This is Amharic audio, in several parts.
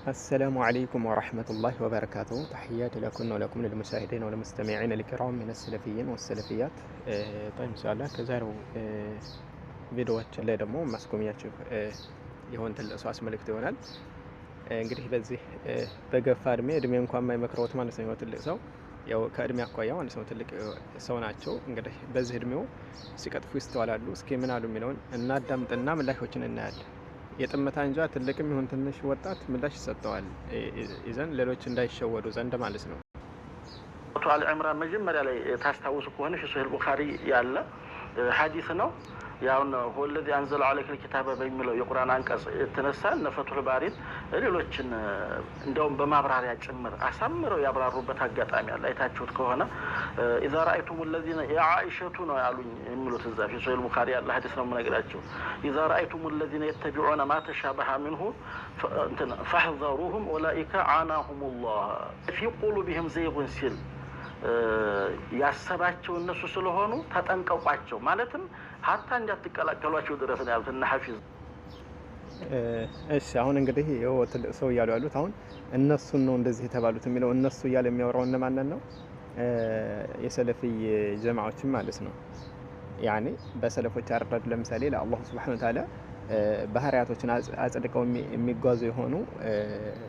السلام عليكم ورحمة الله وبركاته. تحياتي لكم ولكم للمشاهدين والمستمعين الكرام من السلفيين والسلفيات. طيب إن شاء الله كزارو ቪዲዮዎችን ላይ ደግሞ ማስቆሚያችሁ የሆነ ትልቅ ሰው አስመልክቶ ይሆናል። እንግዲህ በዚህ በገፋ እድሜ እንኳን የማይመክረውት ማለት ነው ትልቅ ሰው ያው ከእድሜ አኳያ ማለት ነው ትልቅ ሰው ናቸው። እንግዲህ በዚህ እድሜው ሲቀጥፉ ይስተዋላሉ። እስኪ ምን አሉ የሚለውን እናዳምጥና ምላሾችን እናያለን። የጥመታ እንጃ ትልቅም ይሁን ትንሽ ወጣት ምላሽ ይሰጠዋል ይዘን ሌሎች እንዳይሸወዱ ዘንድ ማለት ነው። አል ዒምራን መጀመሪያ ላይ ታስታውሱ ከሆነ ሶሒህ ቡኻሪ ያለ ሐዲስ ነው። ያውን ወለዚ አንዘለ አለይከ الكتاب በሚለው የቁርአን አንቀጽ የተነሳ ነፈቱል ባሪን ሌሎችን እንደውም በማብራሪያ ጭምር አሳምረው ያብራሩበት አጋጣሚ አለ። አይታችሁት ከሆነ اذا رايتم الذين يعائشቱ ነው ያሉኝ የሚሉት እዛ في ሶሒህ ቡኻሪ ያለ ሐዲስ ነው የምነግራችሁ። اذا رايتم الذين يتبعون ما تشابه منه فاحذروهم اولئك عاناهم الله في قلوبهم زيغ ሲል ያሰባቸው እነሱ ስለሆኑ ተጠንቀቋቸው ማለትም ሀታ እንዳትቀላቀሏቸው ድረስ ነው ያሉት እና ሐፊዝ። እሺ አሁን እንግዲህ ይኸው ትልቅ ሰው እያሉ ያሉት አሁን እነሱን ነው እንደዚህ የተባሉት የሚለው እነሱ እያለ የሚያወራው እነማንን ነው? የሰለፊ ጀማዓዎችን ማለት ነው። ያኔ በሰለፎች አረዳድ ለምሳሌ ለአላህ ሱብሓነሁ ወተዓላ ባህሪያቶችን አጽድቀው የሚጓዙ የሆኑ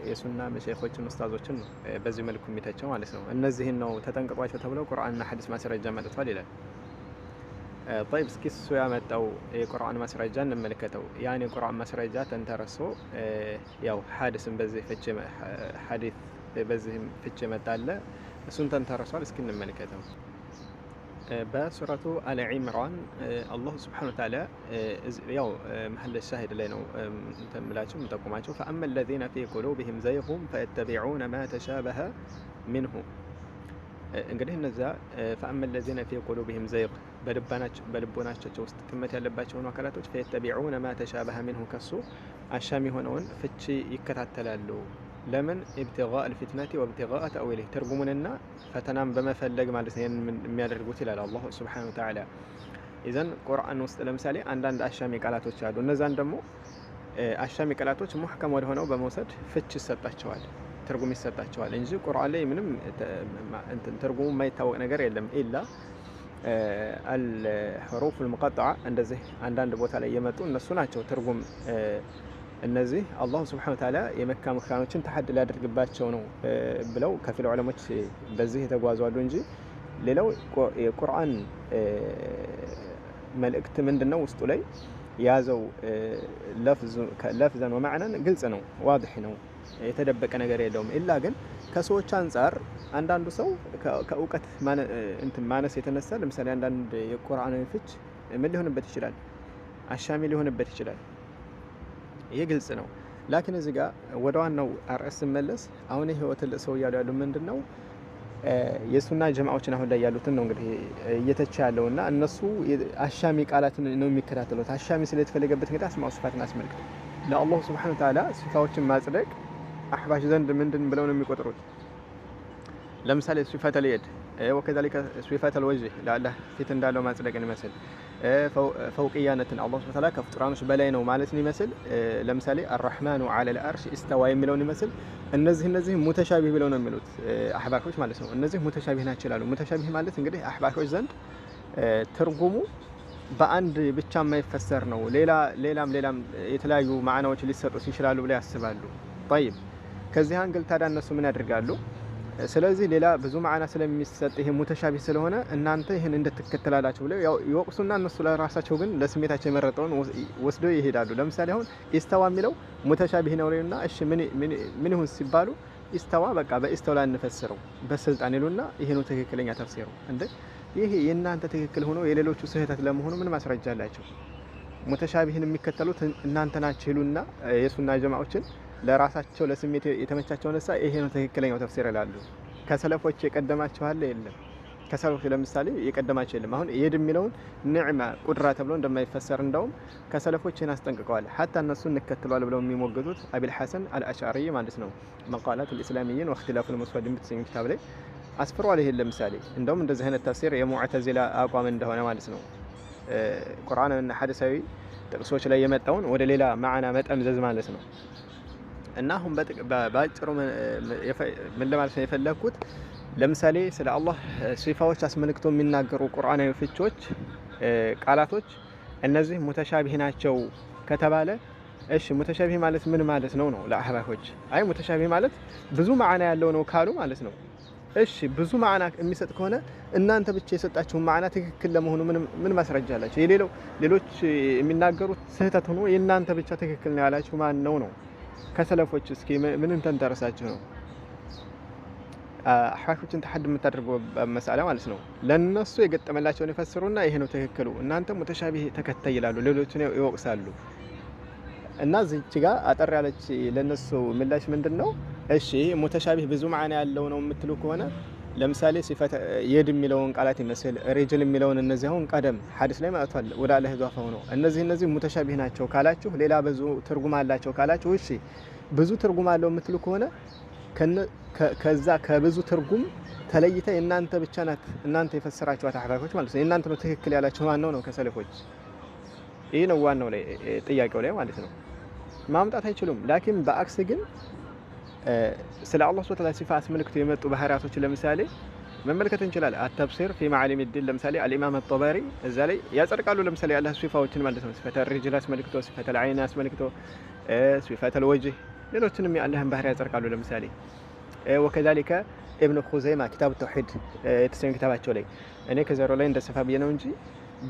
የሱና መሸይኾችን ኡስታዞችን ነው በዚህ መልኩ የሚተቸው ማለት ነው። እነዚህን ነው ተጠንቅቋቸው ተብለው ቁርአንና ሐዲስ ማስረጃ መጥቷል ይላል። طيب እስኪ እሱ ያመጣው የቁርአን ማስረጃ እንመልከተው። ያን የቁርአን ማስረጃ ተንተርሶ ያው ሐዲስን በዚህ ፍች መጣለ እሱን ተንተርሷል። እስኪ እንመልከተው። በሱረቱ አለ ዒምራን አላህ ሱብሓነሁ ወተዓላ ያው መሐል ሻሂድ ላይ ነው እንተምላችሁ እንጠቁማችሁ فأما الذين في قلوبهم زيغ فيتبعون ما تشابه منه እንግዲህ እነዛ فأما الذين في قلوبهم زيغ በልቦናቸው ውስጥ ጥመት ያለባቸው አካላቶች فيتبعون ما تشابه منه ከሱ አሻሚ ሆነውን ፍቺ ይከታተላሉ። ለምን ابتغاء الفتنة وابتغاء تأويله ትርጉሙንና ፈተናን በመፈለግ ማለት ነው የሚያደርጉት ይላል አላህ Subhanahu Wa Ta'ala። ኢዘን ቁርአን ውስጥ ለምሳሌ አንዳንድ አሻሚ ቃላቶች አሉ። እነዛን ደግሞ አሻሚ ቃላቶች ሙህከም ወደ ሆነው በመውሰድ ፍች ይሰጣቸዋል፣ ትርጉም ይሰጣቸዋል እንጂ ቁርአን ላይ ምንም ትርጉሙ የማይታወቅ ነገር የለም ኢላ الحروف المقطعة እንደዚህ አንዳንድ ቦታ ላይ የመጡ እነሱ ናቸው ትርጉም እነዚህ አላህ Subhanahu Wa Ta'ala የመካ መካኖችን ተሐድ ሊያደርግባቸው ነው ብለው ከፊል ዑለሞች በዚህ የተጓዙ አሉ እንጂ ሌላው የቁርአን መልእክት ምንድነው ውስጡ ላይ ያዘው ለፍዘን ወማዕናን ግልጽ ነው፣ ዋضح ነው፣ የተደበቀ ነገር የለውም። ኢላ ግን ከሰዎች አንፃር አንዳንዱ ሰው ከእውቀት ማነስ የተነሳ ለምሳሌ አንዳንድ የቁርአን ፍች ምን ሊሆንበት ይችላል? አሻሚ ሊሆንበት ይችላል። ይሄ ግልጽ ነው። ላኪን እዚህ ጋር ወደ ዋናው አርዕስ መለስ አሁን ይሄ ትልቅ ሰው እያሉ ያሉ ምንድነው የሱና ጀማዓዎችን አሁን ላይ ያሉትን ነው እንግዲህ እየተቻ ያለውና እነሱ አሻሚ ቃላትን ነው የሚከታተሉት። አሻሚ ስለተፈለገበት እንግዲህ አስማኡ ሲፋትን አስመልክቶ ለአላህ Subhanahu Wa Ta'ala ሲፋዎችን ማጽደቅ አህባሽ ዘንድ ምንድን ብለው ነው የሚቆጥሩት? ለምሳሌ ሲፋተል የድ ወከዛሊከ ሲፋተል ወጅህ ለአላህ ፊት እንዳለው ማጽደቅን ይመስል ፈውቅያነትን አላህ Subhanahu Wa Ta'ala ከፍጡራኖች በላይ ነው ማለት ነው ይመስል ለምሳሌ الرحمن على العرش استوى የሚለውን ይመስል እነዚህ ሙተሻቢህ ብለው ነው የሚሉት አህባሾች ማለት ነው። እነዚህ ሙተሻቢህ ናቸው ይላሉ። ሙተሻቢህ ማለት እንግዲህ አህባሾች ዘንድ ትርጉሙ በአንድ ብቻ የማይፈሰር ነው፣ ሌላም የተለያዩ ማዕናዎች ሊሰጡት ይችላሉ ብለው ያስባሉ። طيب ከዚህ አንግል ታዲያ እነሱ ምን ያደርጋሉ? ስለዚህ ሌላ ብዙ ማዕና ስለሚሰጥ ይሄ ሙተሻቢህ ስለሆነ እናንተ ይሄን እንድትከተላላችሁ ብለው ያው ይወቅሱና እነሱ ለራሳቸው ግን ለስሜታቸው የመረጠውን ወስደው ይሄዳሉ። ለምሳሌ አሁን ኢስተዋ የሚለው ሙተሻቢህ ነው ለውና እሺ ምን ይሁን ሲባሉ ኢስተዋ በቃ በኢስተውላ እንፈስረው በስልጣን ይሉና ይሄ ነው ትክክለኛ ተፍሲሩ። እንዴ ይሄ የእናንተ ትክክል ሆኖ የሌሎቹ ስህተት ለመሆኑ ምን ማስረጃ አላቸው? ሙተሻቢህን የሚከተሉት እናንተ ናችሁ ይሉና የሱና ጀማዓዎችን ለራሳቸው ለስሜት የተመቻቸው ነሳ ይሄ ነው ትክክለኛው ተፍሲር ይላሉ። ከሰለፎች የቀደማቸው አለ የለም? ከሰለፎች ለምሳሌ የቀደማቸው የለም። አሁን የድ የሚለውን ንዕማ ቁድራ ተብሎ እንደማይፈሰር እንደውም ከሰለፎችን አስጠንቅቀዋል። ሐታ እነሱ እንከተሏል ብለው የሚሞገቱት አቢል ሐሰን አልአሽዓሪ ማለት ነው መቃላት الاسلاميين واختلاف المسودين በተሰኘው ኪታብ ላይ አስፍሯል። ይሄን ለምሳሌ እንደውም እንደዚህ አይነት ተፍሲር የሙዕተዚላ አቋም እንደሆነ ማለት ነው። ቁርአንና ሐዲሳዊ ጥቅሶች ላይ የመጣውን ወደ ሌላ ማዕና መጠምዘዝ ማለት ነው። እና አሁን ባጭሩ ምን ለማለት ነው የፈለኩት ለምሳሌ ስለ አላህ ሲፋዎች አስመልክቶ የሚናገሩ ቁርአናዊ ፍቾች ቃላቶች እነዚህ ሙተሻቢህ ናቸው ከተባለ እሺ ሙተሻቢህ ማለት ምን ማለት ነው ለአህባሾች አይ ሙተሻቢህ ማለት ብዙ ማዕና ያለው ነው ካሉ ማለት ነው እሺ ብዙ ማዕና የሚሰጥ ከሆነ እናንተ ብቻ የሰጣችሁ ማዕና ትክክል ለመሆኑ ምን ማስረጃ አላችሁ ሌሎች የሚናገሩት ስህተት ሆኖ የእናንተ ብቻ ትክክል ነው ያላችሁ ማን ነው ከሰለፎች እስኪ ምን ተንተረሳችሁ ነው አህባሾችን ተሐድ የምታደርገው መስአላ ማለት ነው ለነሱ የገጠመላቸውን ይፈስሩና ይሄ ነው ትክክሉ እናንተ ሙተሻቢህ ተከታይ ይላሉ ሌሎችን ይወቅሳሉ እና እዚች ጋር አጠር ያለች ለነሱ ምላሽ ምንድነው እሺ ሙተሻቢህ ብዙ ማዕና ያለው ነው የምትሉ ከሆነ ለምሳሌ ሲፈተ የድ የሚለውን ቃላት ይመስል ሪጅል የሚለውን እነዚህ አሁን ቀደም ሐዲስ ላይ መጥቷል ወደ አላህ ዟፋ ሆኖ እነዚህ ሙተሻቢህ ናቸው ካላችሁ ሌላ ብዙ ትርጉም አላቸው ካላችሁ እሺ ብዙ ትርጉም አለው የምትሉ ከሆነ ከዛ ከብዙ ትርጉም ተለይተ እናንተ ብቻ ናት እናንተ የፈሰራችኋት አህባሾች ማለት ነው እናንተ ነው ትክክል ያላችሁ ማን ነው ከሰለፎች ይሄ ነው ዋናው ላይ ጥያቄው ላይ ማለት ነው ማምጣት አይችሉም ላኪን በአክስ ግን ስለ አላህ ሱብሓነሁ ወተዓላ ሲፋ አስመልክቶ የመጡ ባህሪያቶች ለምሳሌ መመልከት እንችላለን አተፍሲር في معالم الدين ለምሳሌ الامام الطبري እዛ ላይ ያጸድቃሉ ለምሳሌ አላህ ሲፋዎችን ማለት ነው ሲፈተ الرجل አስመልክቶ ሲፈተ العين አስመልክቶ ሲፈተ الوجه ሌሎችንም የአላህን ባህሪ ያጸድቃሉ ለምሳሌ وكذلك ابن خزيمة كتاب التوحيد የተሰኘ ክታባቸው ላይ እኔ ከዘሮ ላይ እንደሰፋ ብዬ ነው እንጂ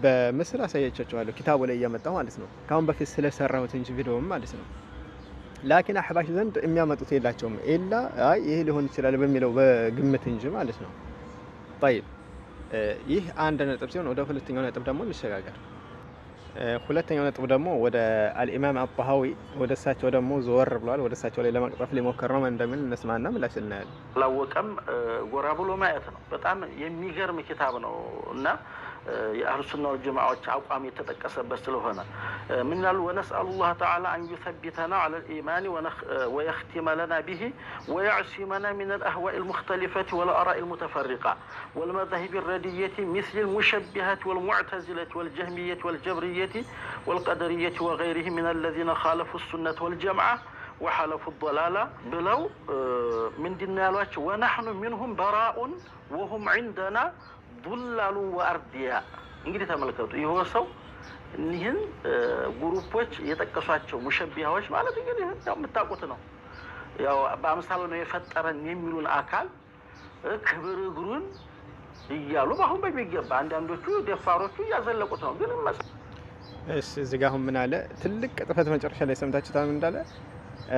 በምስል አሳያቻችኋለሁ ኪታቡ ላይ ያመጣው ማለት ነው ካሁን በፊት ስለሰራሁት እንጂ ቪዲዮም ማለት ነው ላኪን አህባሽ ዘንድ የሚያመጡት የላቸውም ኢላ አይ ይሄ ሊሆን ይችላል በሚለው በግምት እንጂ ማለት ነው طيب ይህ አንድ ነጥብ ሲሆን ወደ ሁለተኛው ነጥብ ደግሞ እንሸጋገር ሁለተኛው ነጥብ ደግሞ ወደ አልኢማም አጣሃዊ ወደ እሳቸው ደግሞ ዘወር ብሏል ወደ እሳቸው ላይ ለማቅረፍ ሊሞከር ነው እንደምን እንስማና ምላሽ እናያለን ላወቀም ጎራ ብሎ ማየት ነው በጣም የሚገርም ኪታብ ነው እና የአህሉ ሱና ወልጀማዓዎች አቋም የተጠቀሰበት ስለሆነ ምን ይላሉ ወነስአሉ الله تعالى ان يثبتنا على الايمان ويختم لنا به ويعصمنا من الاهواء المختلفه والاراء المتفرقه والمذاهب الرديه مثل المشبهه والمعتزله والجهميه والجبريه والقدريه وغيرهم من الذين خالفوا السنه والجماعه وحلفوا الضلاله بلو من دينالوچ ونحن منهم براء وهم عندنا ዱላሉ ወአርዲያ እንግዲህ ተመልከቱ ይሄው ሰው እኒህን ግሩፖች የጠቀሷቸው ሙሸቢሃዎች ማለት እንግዲህ ያው የምታውቁት ነው ያው በአምሳሉ ነው የፈጠረን የሚሉን አካል ክብር እግሩን ይያሉ አሁን በሚገባ አንዳንዶቹ ደፋሮቹ ያዘለቁት ነው ግን እሺ እዚህ ጋር ምን አለ ትልቅ ቅጥፈት መጨረሻ ላይ ሰምታችሁ ታም እንዳለ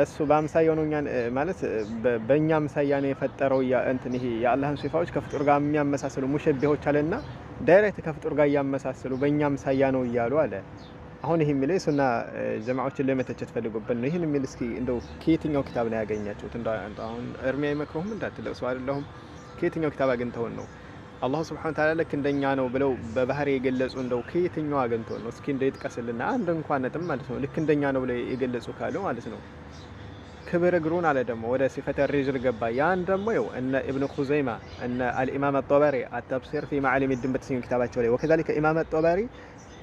እሱ በአምሳያው ነው ማለት በእኛ አምሳያ ነው የፈጠረው እንትን ይሄ የአላህን ሲፋዎች ከፍጡር ጋር የሚያመሳስሉ ሙሸቢሆች አለና ዳይሬክት ከፍጡር ጋር ያመሳስሉ በእኛ አምሳያ ነው ይያሉ አለ አሁን ይሄ የሚለው ሱና ጀማዓዎችን ለመተቸት ፈልጎበት ነው ይሄን የሚል እስኪ እንደው ከየትኛው ኪታብ ላይ ያገኛችሁት እንደው አሁን እርሚያ ይመክሩም እንዳትለቅሱ አይደለም ከየትኛው ኪታብ አግኝተው ነው አላህ Subhanahu Ta'ala ለክ እንደኛ ነው ብለው በባህሪ የገለጹ እንደው ከየትኛው አግኝተው ነው እስኪ እንደ ይጥቀስልና አንድ እንኳን ነጥብ ማለት ነው ልክ እንደኛ ነው ብለው የገለጹ ካሉ ማለት ነው ክብር እግሩን አለ ደግሞ ወደ ሲፈተ الرجل ገባ ያን ደግሞ ይው እነ ኢብኑ ኹዘይማ እነ አልኢማም الطبري التفسير في معالم الدين በተሰኘ ክታባቸው ላይ وكذلك ኢማም الطبري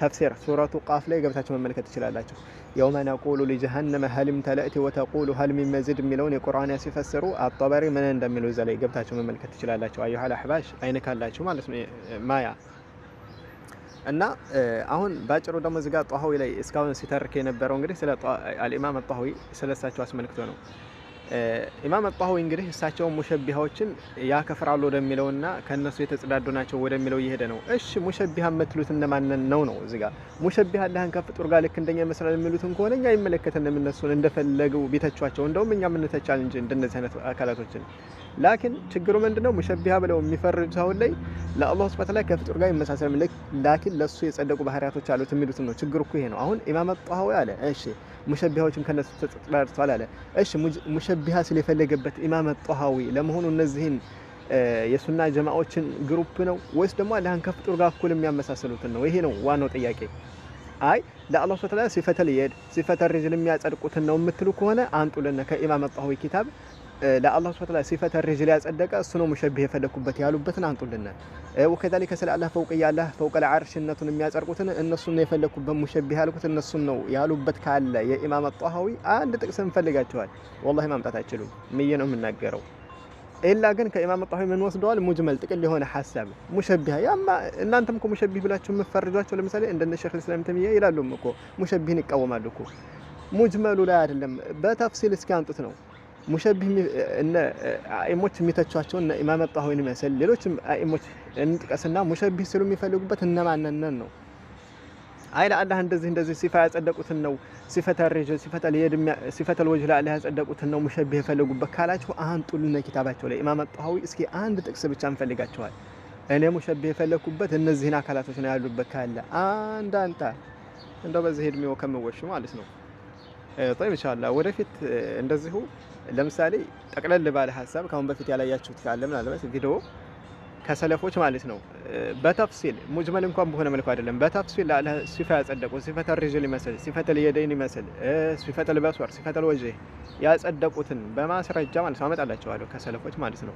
ተፍሲር ሱረቱ ቃፍ ላይ ገብታችሁ መመልከት ትችላላችሁ يوم نقول لجهنم هل امتلأت وتقول هل من مزيد የሚለውን የቁርአን ሲፈስሩ الطبري ምን እንደሚለው እዛ ላይ ገብታችሁ መመልከት ትችላላችሁ አዩሃ አህባሽ አይነ ካላችሁ ማለት ነው ማያ እና አሁን ባጭሩ ደግሞ እዚህ ጋር ጣሃዊ ላይ እስካሁን ሲተርክ የነበረው እንግዲህ ስለ አልኢማም ጣሃዊ ስለሳቸው አስመልክቶ ነው ኢማም ጣሃዊ እንግዲህ እሳቸው ሙሸቢሃዎችን ያከፍራሉ ወደሚለውና ከነሱ የተጽዳዱ ናቸው ወደሚለው እየሄደ ነው እሺ ሙሸቢሃ መትሉት እነማን ነው እዚህ ጋር ሙሸቢሃ አላህን ከፍጡር ጋር ልክ እንደኛ መስራል የሚሉትን ከሆነ እኛ ይመለከተን እነሱን እንደፈለገው ቢተቻቸው እንደውም እኛ ምን ተቻል እንጂ እንደነዚህ አይነት አካላቶችን ላኪን ችግሩ ምንድነው ሙሸቢሃ ብለው የሚፈርጁ ሰው ላይ ለአላህ Subhanahu Ta'ala ከፍጡር ጋር ይመሳሰል ላኪን ለሱ የጸደቁ ባህሪያቶች አሉት የሚሉት ነው ችግሩ እኮ ይሄ ነው አሁን ኢማም ጣሃዊ አለ እሺ ሙሸቢሃዎችን ከነሱ ተጽዳድቷል አለ እሺ ሙሸቢሃ ስለፈለገበት ኢማም ጣሃዊ ለመሆኑ እነዚህን የሱና ጀማዓዎችን ግሩፕ ነው ወይስ ደግሞ አላህን ከፍጡር ጋር እኩል የሚያመሳስሉት ነው ይሄ ነው ዋናው ጥያቄ አይ ለአላህ Subhanahu Ta'ala ሲፈተ اليد ሲፈተ الرجل የሚያጸድቁት ነው የምትሉ ከሆነ አንጡልና ከኢማም ጣሃዊ ኪታብ ለአላህ ሱብሓነሁ ወተዓላ ሲፈተ ሪጅል ያጸደቀ እሱ ነው ሙሸቢህ የፈለኩበት ያሉበትን አንጡልን። ወከዛሊከ ስለ አላህ ፈውቅያ አላህ ፈውቀል ዓርሽነቱን የሚያጸድቁትን እነሱን ነው የፈለኩበት ሙሸቢህ ያልኩት እነሱን ነው ያሉበት ካለ የኢማም ጧሃዊ አንድ ጥቅስ እንፈልጋቸዋል። ወላሂ ማምጣት አይችሉም። ምዬ ነው የምናገረው። ኢላ ግን ከኢማም ጧሃዊ ምን ወስደዋል? ሙጅመል ጥቅል የሆነ ሐሳብ ሙሸቢህ ያማ እናንተም እኮ ሙሸቢህ ብላችሁ የምትፈርጇቸው ለምሳሌ እንደነ ሸይኽ ኢስላም ተሚያ ይላሉም እኮ ሙሸቢህን ይቃወማሉ እኮ። ሙጅመሉ ላይ አይደለም በተፍሲል እስኪ አንጡት ነው ሙሸቢህ እነ አኢሞች የሚተቿቸው እነ ኢማም ጧሃዊን መሰል ሌሎችም አኢሞች እንጥቀስና ሙሸቢህ ሲሉ የሚፈልጉበት እነማንን ነው? አይ ለአላህ እንደዚህ ሲፋ ያጸደቁትን ነው ሲፈተ ሪጅል ሲፈተ ወጅህ ለአላህ ያጸደቁትን ነው ሙሸቢህ የፈለጉበት ካላችሁ አንጡልን ኪታባቸው ላይ ኢማም ጧሃዊ እስኪ አንድ ጥቅስ ብቻ እንፈልጋቸዋል። እኔ ሙሸቢህ የፈለኩበት እነዚህን አካላቶች ነው ያሉበት ካለ አንድ አንተ እንደው በዚህ እድሜው ከመወሽ ማለት ነው። طيب ኢንሻአላህ ወደፊት እንደዚሁ ለምሳሌ ጠቅለል ባለ ሐሳብ ካሁን በፊት ያላያችሁት ካለ ምናልባት ቪዲዮ ከሰለፎች ማለት ነው በተፍሲል ሙጅመል እንኳን በሆነ መልኩ አይደለም በተፍሲል ለአላህ ሲፋ ያጸደቁ ሲፈተ ሪጅል ይመስል ሲፈተ የደይን ይመስል ሲፈተ ልበስወር ሲፈተ ወጅህ ያጸደቁትን በማስረጃ ማለት ነው አመጣላችኋለሁ ከሰለፎች ማለት ነው።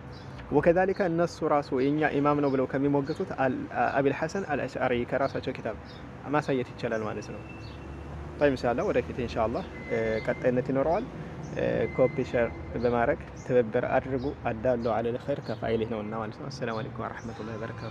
ወከዛሊከ እነሱ ራሱ የኛ ኢማም ነው ብለው ከሚሞግቱት አቢል ሐሰን አልአሽዓሪ ከራሳቸው ኪታብ ማሳየት ይቻላል ማለት ነው። طيب ኢንሻአላህ ወደፊት ኢንሻአላህ ቀጣይነት ይኖረዋል። ኮፒ ሼር በማድረግ ትብብር አድርጉ። አዳሉ አለል ኸይር ከፋይል ነውና ማለት ነው። አሰላሙ አለይኩም ወራህመቱላሂ ወበረካቱ